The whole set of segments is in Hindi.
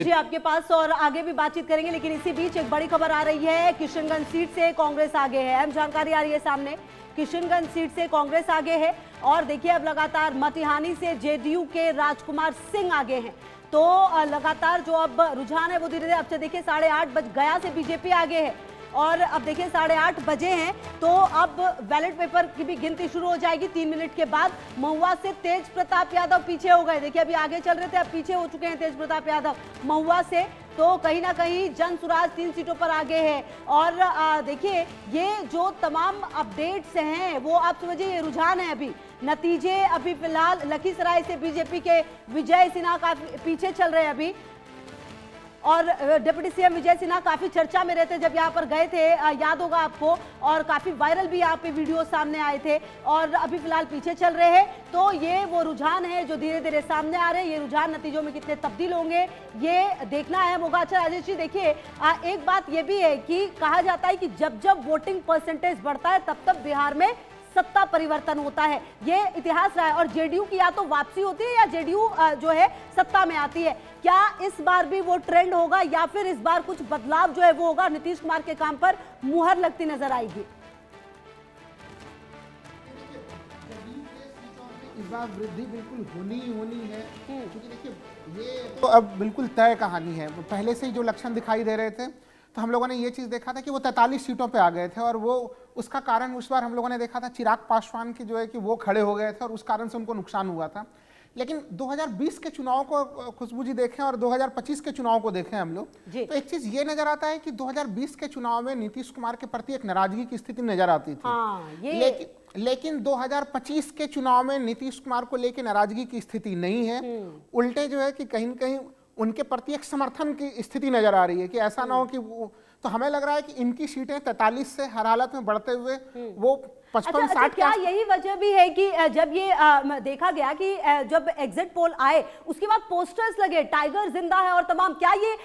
जी आपके पास और आगे भी बातचीत करेंगे, लेकिन इसी बीच एक बड़ी खबर आ रही है। किशनगंज सीट से कांग्रेस आगे है। अहम जानकारी आ रही है सामने। किशनगंज सीट से कांग्रेस आगे है और देखिए अब लगातार मटिहानी से जेडीयू के राजकुमार सिंह आगे हैं। तो लगातार जो अब रुझान है वो धीरे धीरे अब से देखिए 8:30 बज गया से बीजेपी आगे है और अब देखिए 8:30 बजे हैं तो अब बैलेट पेपर की भी गिनती शुरू हो जाएगी 3 मिनट के बाद। महुआ से तेज प्रताप यादव पीछे हो गए। देखिए अभी आगे चल रहे थे, अब पीछे हो चुके हैं तेज प्रताप यादव महुआ से। तो कहीं ना कहीं जन सुराज 3 सीटों पर आगे है और देखिए ये जो तमाम अपडेट्स हैं वो आप समझिए ये रुझान है। अभी नतीजे अभी फिलहाल लखीसराय से बीजेपी के विजय सिन्हा काफी पीछे चल रहे हैं अभी और डिप्टी सीएम विजय सिन्हा काफी चर्चा में रहते जब यहाँ पर गए थे, याद होगा आपको, और काफी वायरल भी यहाँ पे वीडियो सामने आए थे और अभी फिलहाल पीछे चल रहे हैं। तो ये वो रुझान है जो धीरे धीरे सामने आ रहे हैं। ये रुझान नतीजों में कितने तब्दील होंगे ये देखना अहम होगा। अच्छा राजेश जी देखिए एक बात ये भी है कि कहा जाता है कि जब जब वोटिंग परसेंटेज बढ़ता है तब तब बिहार में सत्ता परिवर्तन होता है। ये इतिहास रहा है और जेडीयू की या तो वापसी होती है या जेडीयू जो है सत्ता में आती है। क्या इस बार भी वो ट्रेंड होगा या फिर इस बार कुछ बदलाव जो है वो होगा, नीतीश कुमार के काम पर मुहर लगती नजर आएगी? इस बार वृद्धि बिल्कुल होनी ही होनी है, क्योंकि देखिए ये तो अब बिल्कुल तय कहानी है। पहले से ही जो लक्षण दिखाई दे रहे थे तो हम लोगों ने ये चीज़ देखा था कि वो 43 सीटों पे आ गए थे और वो उसका कारण उस बार हम लोगों ने देखा था चिराग पासवान की जो है कि वो खड़े हो गए थे और उस कारण से उनको नुकसान हुआ था। लेकिन 2020 के चुनाव को खुशबू जी देखें और 2025 के चुनाव को देखें हम लोग, तो एक चीज ये नजर आता है कि 2020 के चुनाव में नीतीश कुमार के प्रति एक नाराजगी की स्थिति नजर आती थी। लेकिन 2025 के चुनाव में नीतीश कुमार को लेकर नाराजगी की स्थिति नहीं है। उल्टे जो है कि कहीं न कहीं उनके प्रति एक समर्थन की स्थिति नजर आ रही है कि ऐसा ना हो कि वो, तो हमें लग रहा है कि इनकी सीटें 43 से हर हालत में बढ़ते हुए वो 55-60। क्या यही वजह भी है कि जब ये देखा गया कि जब एग्जिट पोल आए उसके बाद पोस्टर्स लगे टाइगर जिंदा है और तमाम, क्या ये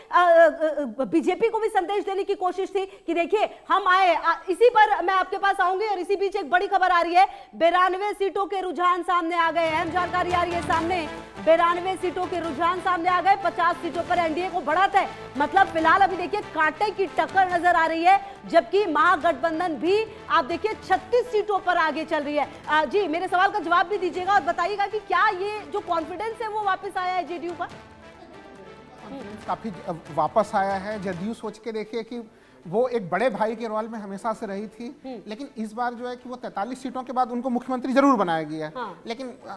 बीजेपी को भी संदेश देने की कोशिश थी कि देखिए हम आए? इसी पर मैं आपके पास आऊंगी और इसी बीच एक बड़ी खबर आ रही है। 92 सीटों के रुझान सामने आ गए। अहम जानकारी आ रही है सामने। 92 सीटों के रुझान सामने आ गए। 50 सीटों पर एनडीए को बढ़त है। मतलब फिलहाल अभी देखिए कांटे की टक्कर नजर आ रही है, जबकि महागठबंधन भी आप देखिए 36 सीटों पर आगे चल रही है। जी मेरे सवाल का जवाब भी दीजिएगा और बताइएगा कि क्या ये जो कॉन्फिडेंस है वो वापस आया है जेडीयू का? काफी वापस आया है। जदयू सोच के देखिए कि वो एक बड़े भाई के रोल में हमेशा से रही थी, लेकिन इस बार जो है कि वो 43 सीटों के बाद उनको मुख्यमंत्री जरूर बनाया गया। लेकिन